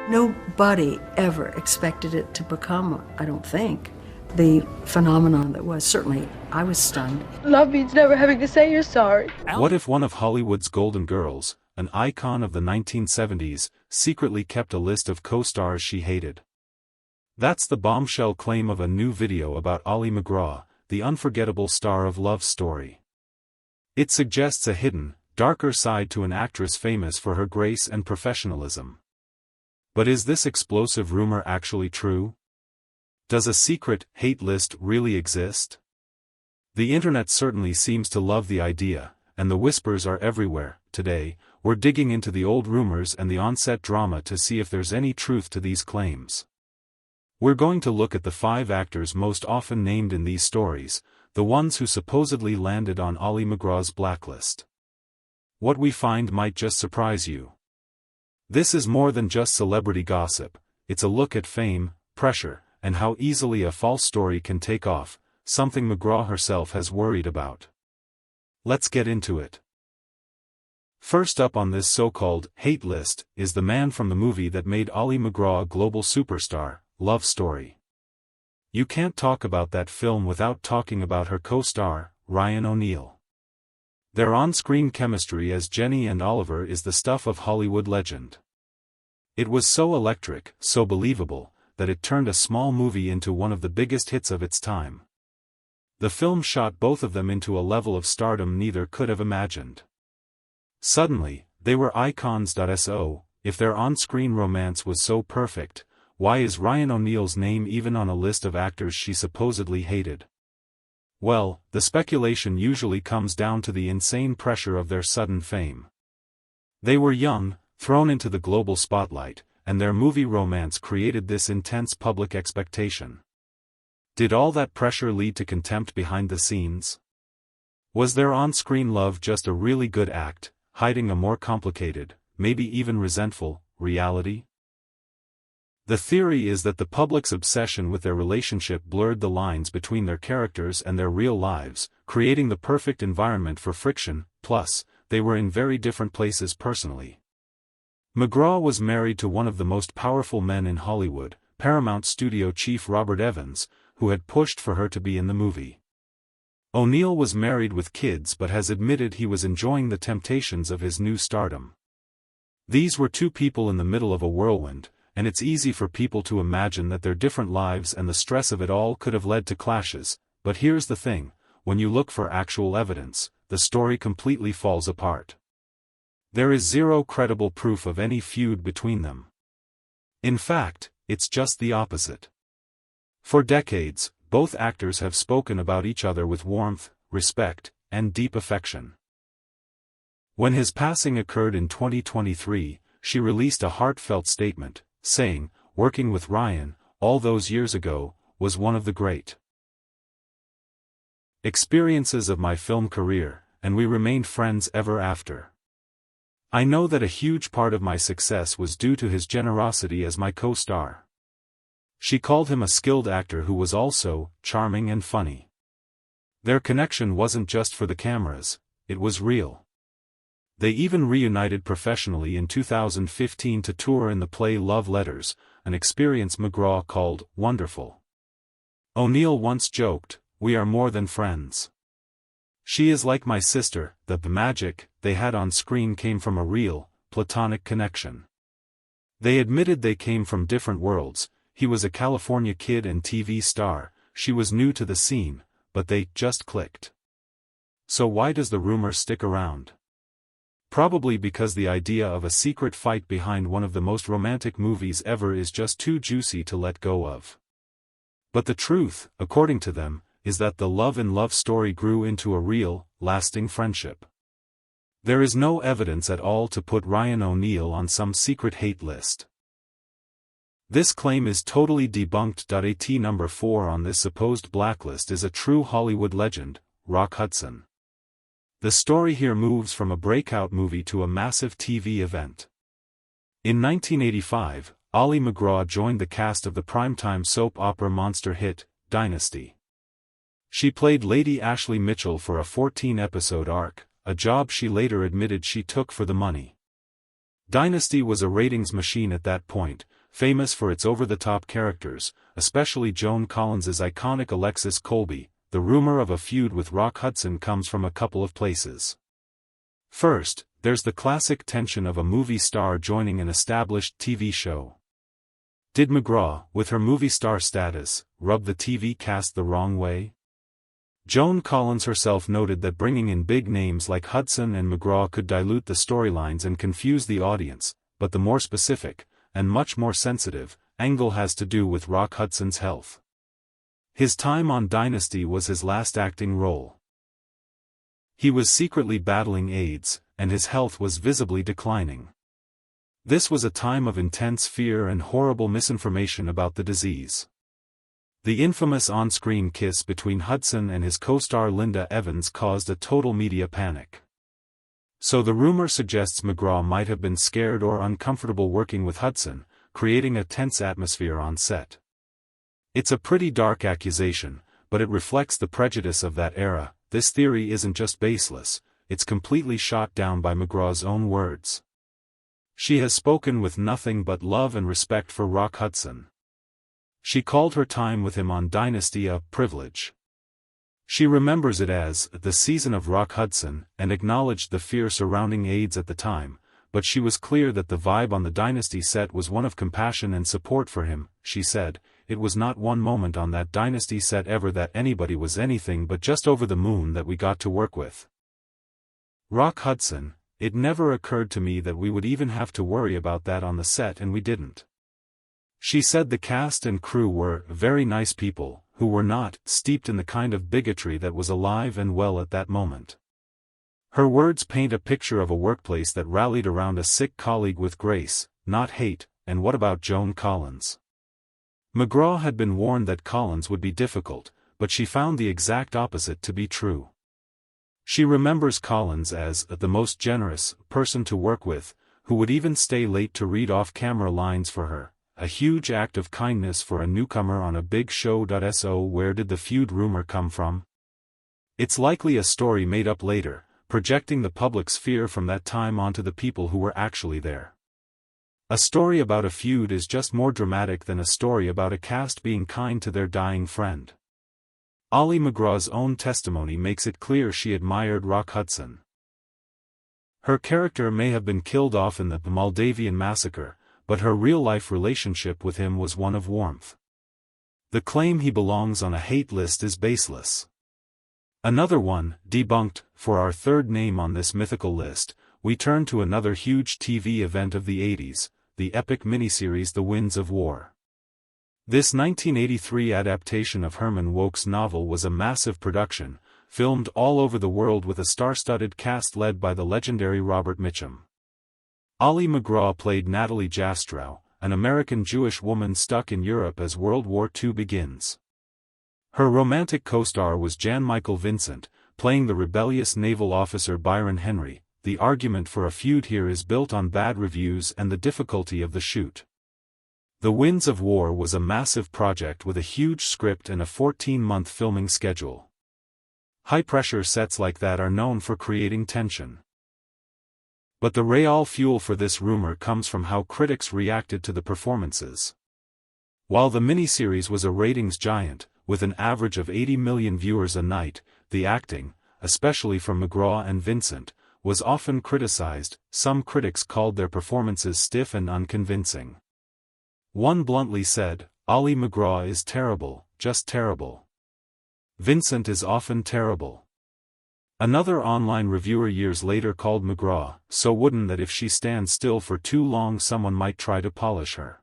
Nobody ever expected it to become, I don't think, the phenomenon that was. Certainly, I was stunned. Love means never having to say you're sorry. What if one of Hollywood's golden girls, an icon of the 1970s, secretly kept a list of co-stars she hated? That's the bombshell claim of a new video about Ali MacGraw, the unforgettable star of Love Story. It suggests a hidden, darker side to an actress famous for her grace and professionalism. But is this explosive rumor actually true? Does a secret hate list really exist? The internet certainly seems to love the idea, and the whispers are everywhere. Today, we're digging into the old rumors and the on-set drama to see if there's any truth to these claims. We're going to look at the 5 actors most often named in these stories, the ones who supposedly landed on Ali MacGraw's blacklist. What we find might just surprise you. This is more than just celebrity gossip, it's a look at fame, pressure, and how easily a false story can take off, something MacGraw herself has worried about. Let's get into it. First up on this so-called hate list is the man from the movie that made Ali MacGraw a global superstar, Love Story. You can't talk about that film without talking about her co-star, Ryan O'Neal. Their on-screen chemistry as Jenny and Oliver is the stuff of Hollywood legend. It was so electric, so believable, that it turned a small movie into one of the biggest hits of its time. The film shot both of them into a level of stardom neither could have imagined. Suddenly, they were icons. So, if their on-screen romance was so perfect, why is Ryan O'Neal's name even on a list of actors she supposedly hated? Well, the speculation usually comes down to the insane pressure of their sudden fame. They were young, thrown into the global spotlight, and their movie romance created this intense public expectation. Did all that pressure lead to contempt behind the scenes? Was their on-screen love just a really good act, hiding a more complicated, maybe even resentful, reality? The theory is that the public's obsession with their relationship blurred the lines between their characters and their real lives, creating the perfect environment for friction. Plus, they were in very different places personally. MacGraw was married to one of the most powerful men in Hollywood, Paramount studio chief Robert Evans, who had pushed for her to be in the movie. O'Neal was married with kids but has admitted he was enjoying the temptations of his new stardom. These were two people in the middle of a whirlwind, and it's easy for people to imagine that their different lives and the stress of it all could have led to clashes, but here's the thing, when you look for actual evidence, the story completely falls apart. There is zero credible proof of any feud between them. In fact, it's just the opposite. For decades, both actors have spoken about each other with warmth, respect, and deep affection. When his passing occurred in 2023, she released a heartfelt statement, saying, "Working with Ryan, all those years ago, was one of the great experiences of my film career, and we remained friends ever after. I know that a huge part of my success was due to his generosity as my co-star." She called him a skilled actor who was also charming and funny. Their connection wasn't just for the cameras, it was real. They even reunited professionally in 2015 to tour in the play Love Letters, an experience MacGraw called wonderful. O'Neal once joked, "We are more than friends. She is like my sister." The magic they had on screen came from a real, platonic connection. They admitted they came from different worlds. He was a California kid and TV star, she was new to the scene, but they just clicked. So why does the rumor stick around? Probably because the idea of a secret fight behind one of the most romantic movies ever is just too juicy to let go of. But the truth, according to them, is that the Love and Love Story grew into a real, lasting friendship. There is no evidence at all to put Ryan O'Neal on some secret hate list. This claim is totally debunked. At number 4 on this supposed blacklist is a true Hollywood legend, Rock Hudson. The story here moves from a breakout movie to a massive TV event. In 1985, Ali MacGraw joined the cast of the primetime soap opera monster hit, Dynasty. She played Lady Ashley Mitchell for a 14-episode arc, a job she later admitted she took for the money. Dynasty was a ratings machine at that point, famous for its over-the-top characters, especially Joan Collins's iconic Alexis Colby. The rumor of a feud with Rock Hudson comes from a couple of places. First, there's the classic tension of a movie star joining an established TV show. Did MacGraw, with her movie star status, rub the TV cast the wrong way? Joan Collins herself noted that bringing in big names like Hudson and MacGraw could dilute the storylines and confuse the audience, but the more specific, and much more sensitive, angle has to do with Rock Hudson's health. His time on Dynasty was his last acting role. He was secretly battling AIDS, and his health was visibly declining. This was a time of intense fear and horrible misinformation about the disease. The infamous on-screen kiss between Hudson and his co-star Linda Evans caused a total media panic. So the rumor suggests MacGraw might have been scared or uncomfortable working with Hudson, creating a tense atmosphere on set. It's a pretty dark accusation, but it reflects the prejudice of that era. This theory isn't just baseless, it's completely shot down by MacGraw's own words. She has spoken with nothing but love and respect for Rock Hudson. She called her time with him on Dynasty a privilege. She remembers it as the season of Rock Hudson and acknowledged the fear surrounding AIDS at the time, but she was clear that the vibe on the Dynasty set was one of compassion and support for him. She said, "It was not one moment on that Dynasty set ever that anybody was anything but just over the moon that we got to work with. Rock Hudson, it never occurred to me that we would even have to worry about that on the set, and we didn't." She said the cast and crew were very nice people, who were not steeped in the kind of bigotry that was alive and well at that moment. Her words paint a picture of a workplace that rallied around a sick colleague with grace, not hate. And what about Joan Collins? MacGraw had been warned that Collins would be difficult, but she found the exact opposite to be true. She remembers Collins as the most generous person to work with, who would even stay late to read off-camera lines for her. A huge act of kindness for a newcomer on a big show. So where did the feud rumor come from? It's likely a story made up later, projecting the public's fear from that time onto the people who were actually there. A story about a feud is just more dramatic than a story about a cast being kind to their dying friend. Ali MacGraw's own testimony makes it clear she admired Rock Hudson. Her character may have been killed off in the Moldavian massacre, but her real-life relationship with him was one of warmth. The claim he belongs on a hate list is baseless. Another one, debunked. For our third name on this mythical list, we turn to another huge TV event of the 80s, the epic miniseries The Winds of War. This 1983 adaptation of Herman Wouk's novel was a massive production, filmed all over the world with a star-studded cast led by the legendary Robert Mitchum. Ali MacGraw played Natalie Jastrow, an American Jewish woman stuck in Europe as World War II begins. Her romantic co-star was Jan Michael Vincent, playing the rebellious naval officer Byron Henry. The argument for a feud here is built on bad reviews and the difficulty of the shoot. The Winds of War was a massive project with a huge script and a 14-month filming schedule. High-pressure sets like that are known for creating tension. But the real fuel for this rumor comes from how critics reacted to the performances. While the miniseries was a ratings giant, with an average of 80 million viewers a night, the acting, especially from MacGraw and Vincent, was often criticized. Some critics called their performances stiff and unconvincing. One bluntly said, "Ali MacGraw is terrible, just terrible. Vincent is often terrible." Another online reviewer years later called MacGraw so wooden that if she stands still for too long someone might try to polish her.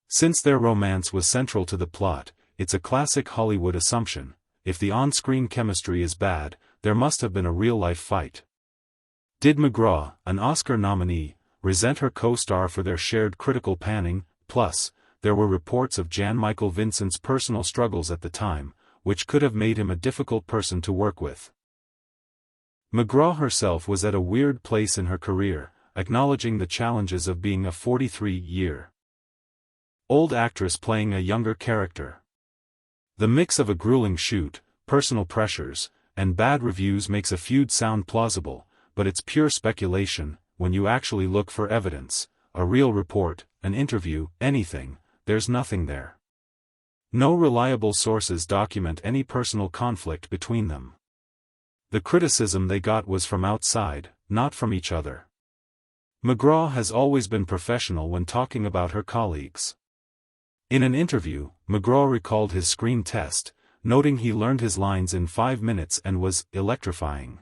Since their romance was central to the plot, it's a classic Hollywood assumption: if the on-screen chemistry is bad, there must have been a real-life fight. Did MacGraw, an Oscar nominee, resent her co-star for their shared critical panning? Plus, there were reports of Jan Michael Vincent's personal struggles at the time, which could have made him a difficult person to work with. MacGraw herself was at a weird place in her career, acknowledging the challenges of being a 43-year-old actress playing a younger character. The mix of a grueling shoot, personal pressures, and bad reviews makes a feud sound plausible, but it's pure speculation. when you actually look for evidence, a real report, an interview, anything, there's nothing there. No reliable sources document any personal conflict between them. The criticism they got was from outside, not from each other. MacGraw has always been professional when talking about her colleagues. In an interview, MacGraw recalled his screen test, noting he learned his lines in 5 minutes and was electrifying.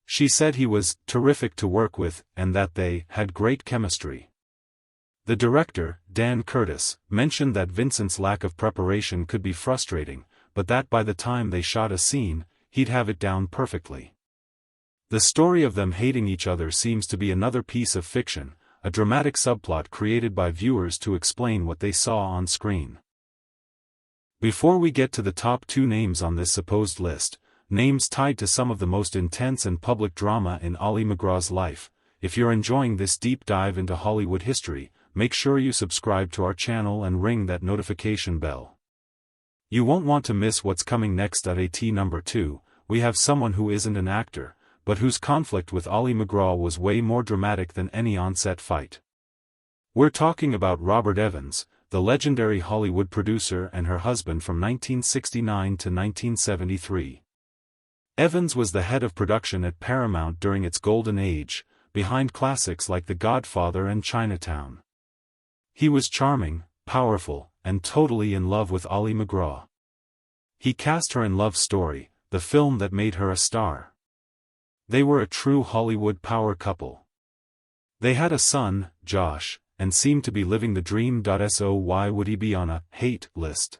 She said he was terrific to work with and that they had great chemistry. The director, Dan Curtis, mentioned that Vincent's lack of preparation could be frustrating, but that by the time they shot a scene, he'd have it down perfectly. The story of them hating each other seems to be another piece of fiction, a dramatic subplot created by viewers to explain what they saw on screen. Before we get to the top 2 names on this supposed list, names tied to some of the most intense and public drama in Ali MacGraw's life, if you're enjoying this deep dive into Hollywood history, make sure you subscribe to our channel and ring that notification bell. You won't want to miss what's coming next. At number 2, we have someone who isn't an actor, but whose conflict with Ali MacGraw was way more dramatic than any on-set fight. We're talking about Robert Evans, the legendary Hollywood producer and her husband from 1969 to 1973. Evans was the head of production at Paramount during its golden age, behind classics like The Godfather and Chinatown. He was charming, powerful, and totally in love with Ali MacGraw. He cast her in Love Story, the film that made her a star. They were a true Hollywood power couple. They had a son, Josh, and seemed to be living the dream. So why would he be on a hate list?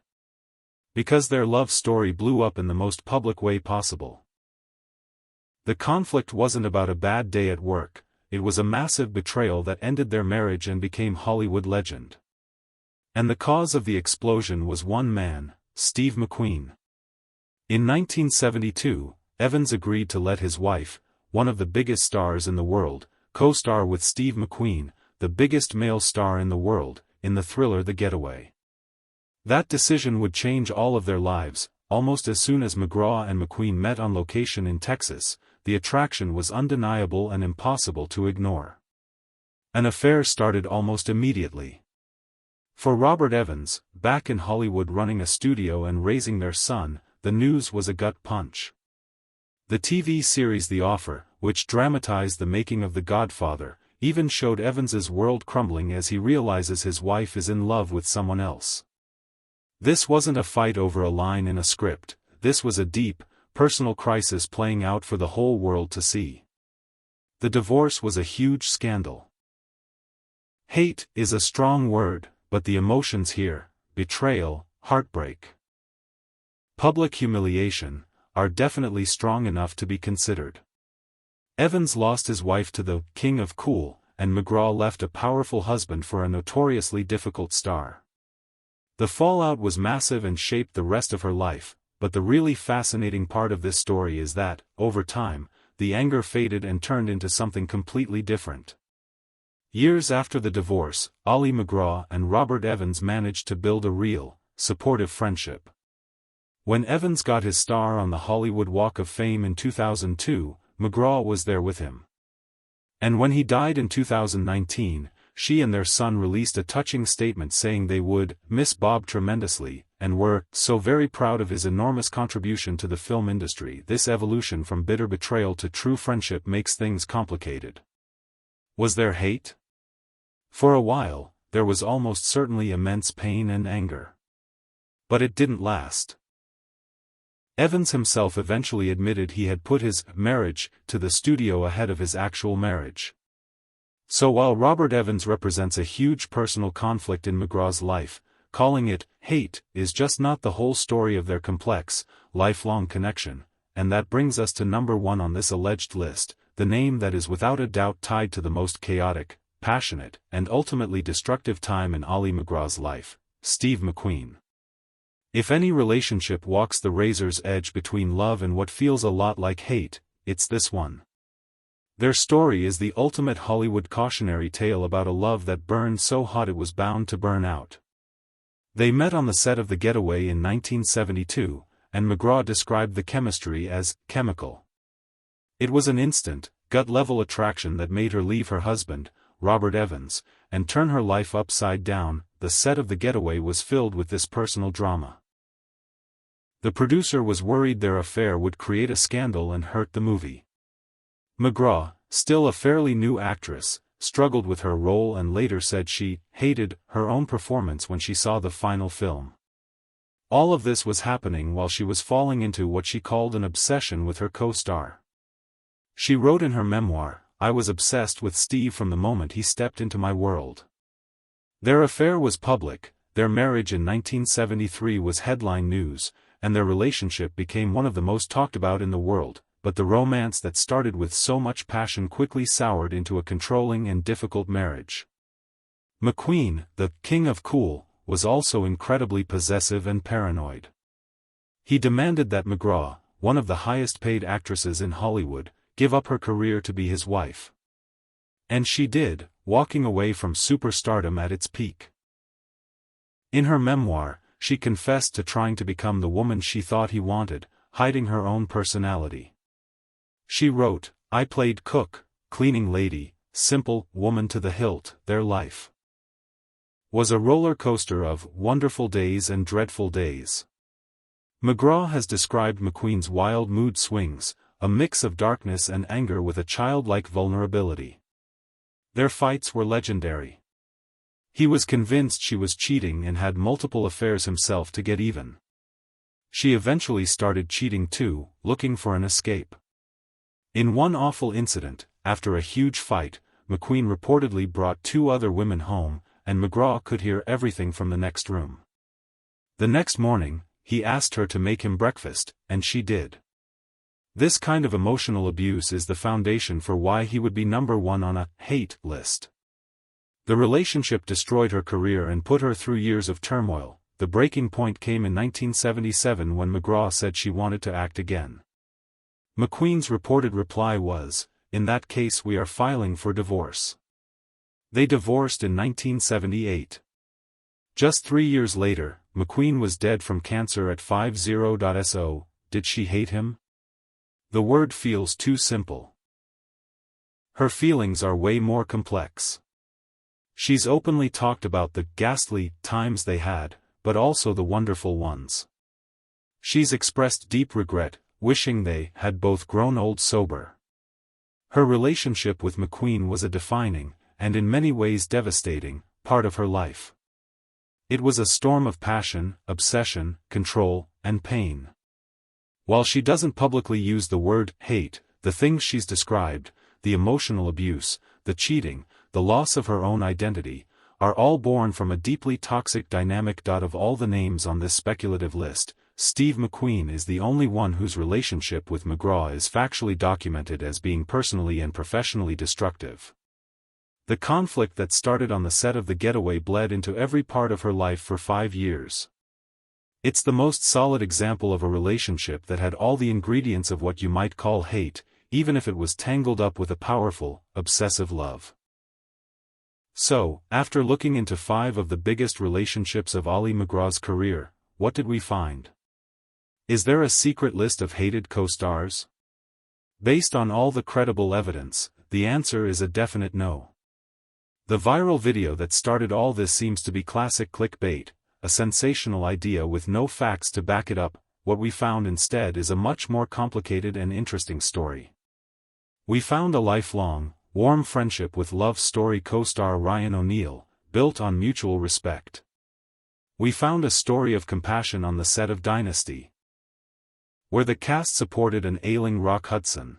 Because their love story blew up in the most public way possible. The conflict wasn't about a bad day at work, it was a massive betrayal that ended their marriage and became Hollywood legend. And the cause of the explosion was one man, Steve McQueen. In 1972, Evans agreed to let his wife, one of the biggest stars in the world, co-star with Steve McQueen, the biggest male star in the world, in the thriller The Getaway. That decision would change all of their lives. Almost as soon as MacGraw and McQueen met on location in Texas, the attraction was undeniable and impossible to ignore. An affair started almost immediately. For Robert Evans, back in Hollywood running a studio and raising their son, the news was a gut punch. The TV series The Offer, which dramatized the making of The Godfather, even showed Evans's world crumbling as he realizes his wife is in love with someone else. This wasn't a fight over a line in a script, this was a deep, personal crisis playing out for the whole world to see. The divorce was a huge scandal. Hate is a strong word, but the emotions here, betrayal, heartbreak, public humiliation, are definitely strong enough to be considered. Evans lost his wife to the King of Cool, and MacGraw left a powerful husband for a notoriously difficult star. The fallout was massive and shaped the rest of her life, but the really fascinating part of this story is that, over time, the anger faded and turned into something completely different. Years after the divorce, Ali MacGraw and Robert Evans managed to build a real, supportive friendship. When Evans got his star on the Hollywood Walk of Fame in 2002, MacGraw was there with him. And when he died in 2019, she and their son released a touching statement saying they would miss Bob tremendously, and were so very proud of his enormous contribution to the film industry. This evolution from bitter betrayal to true friendship makes things complicated. Was there hate? For a while, there was almost certainly immense pain and anger. But it didn't last. Evans himself eventually admitted he had put his marriage to the studio ahead of his actual marriage. So while Robert Evans represents a huge personal conflict in MacGraw's life, calling it hate is just not the whole story of their complex, lifelong connection, and that brings us to number 1 on this alleged list, the name that is without a doubt tied to the most chaotic, passionate, and ultimately destructive time in Ali MacGraw's life, Steve McQueen. If any relationship walks the razor's edge between love and what feels a lot like hate, it's this one. Their story is the ultimate Hollywood cautionary tale about a love that burned so hot it was bound to burn out. They met on the set of The Getaway in 1972, and MacGraw described the chemistry as chemical. It was an instant, gut-level attraction that made her leave her husband, Robert Evans, and turn her life upside down. The set of The Getaway was filled with this personal drama. The producer was worried their affair would create a scandal and hurt the movie. MacGraw, still a fairly new actress, struggled with her role and later said she hated her own performance when she saw the final film. All of this was happening while she was falling into what she called an obsession with her co-star. She wrote in her memoir, "I was obsessed with Steve from the moment he stepped into my world." Their affair was public, their marriage in 1973 was headline news, and their relationship became one of the most talked about in the world, but the romance that started with so much passion quickly soured into a controlling and difficult marriage. McQueen, the king of cool, was also incredibly possessive and paranoid. He demanded that MacGraw, one of the highest-paid actresses in Hollywood, give up her career to be his wife. And she did, walking away from superstardom at its peak. In her memoir, she confessed to trying to become the woman she thought he wanted, hiding her own personality. She wrote, "I played cook, cleaning lady, simple woman to the hilt." Their life was a roller coaster of wonderful days and dreadful days. MacGraw has described McQueen's wild mood swings, a mix of darkness and anger with a childlike vulnerability. Their fights were legendary. He was convinced she was cheating and had multiple affairs himself to get even. She eventually started cheating too, looking for an escape. In one awful incident, after a huge fight, McQueen reportedly brought 2 other women home, and MacGraw could hear everything from the next room. The next morning, he asked her to make him breakfast, and she did. This kind of emotional abuse is the foundation for why he would be number 1 on a hate list. The relationship destroyed her career and put her through years of turmoil. The breaking point came in 1977 when MacGraw said she wanted to act again. McQueen's reported reply was, "In that case we are filing for divorce." They divorced in 1978. Just 3 years later, McQueen was dead from cancer at 50. Did she hate him? The word feels too simple. Her feelings are way more complex. She's openly talked about the ghastly times they had, but also the wonderful ones. She's expressed deep regret, wishing they had both grown old sober. Her relationship with McQueen was a defining, and in many ways devastating, part of her life. It was a storm of passion, obsession, control, and pain. While she doesn't publicly use the word hate, the things she's described, the emotional abuse, the cheating, the loss of her own identity, are all born from a deeply toxic dynamic. Of all the names on this speculative list, Steve McQueen is the only one whose relationship with MacGraw is factually documented as being personally and professionally destructive. The conflict that started on the set of The Getaway bled into every part of her life for 5 years. It's the most solid example of a relationship that had all the ingredients of what you might call hate, even if it was tangled up with a powerful, obsessive love. So, after looking into 5 of the biggest relationships of Ali MacGraw's career, what did we find? Is there a secret list of hated co-stars? Based on all the credible evidence, the answer is a definite no. The viral video that started all this seems to be classic clickbait, a sensational idea with no facts to back it up. What we found instead is a much more complicated and interesting story. We found a lifelong, warm friendship with Love Story co-star Ryan O'Neal, built on mutual respect. We found a story of compassion on the set of Dynasty, where the cast supported an ailing Rock Hudson.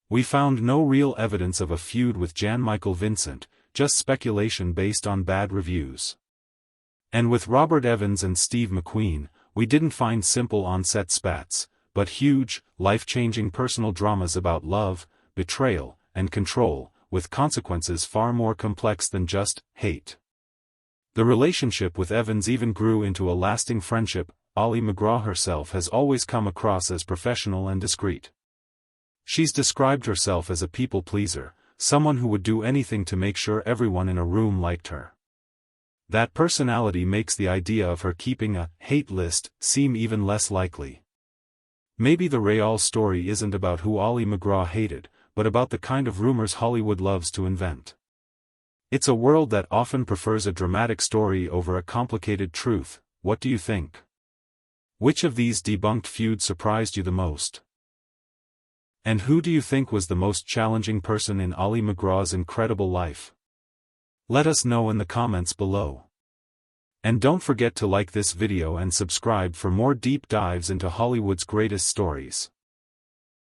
We found no real evidence of a feud with Jan Michael Vincent, just speculation based on bad reviews. And with Robert Evans and Steve McQueen, we didn't find simple on-set spats, but huge, life-changing personal dramas about love, betrayal, and control, with consequences far more complex than just hate. The relationship with Evans even grew into a lasting friendship. Ali MacGraw herself has always come across as professional and discreet. She's described herself as a people-pleaser, someone who would do anything to make sure everyone in a room liked her. That personality makes the idea of her keeping a hate list seem even less likely. Maybe the Rayal story isn't about who Ali MacGraw hated, but about the kind of rumors Hollywood loves to invent. It's a world that often prefers a dramatic story over a complicated truth. What do you think? Which of these debunked feuds surprised you the most? And who do you think was the most challenging person in Ali MacGraw's incredible life? Let us know in the comments below. And don't forget to like this video and subscribe for more deep dives into Hollywood's greatest stories.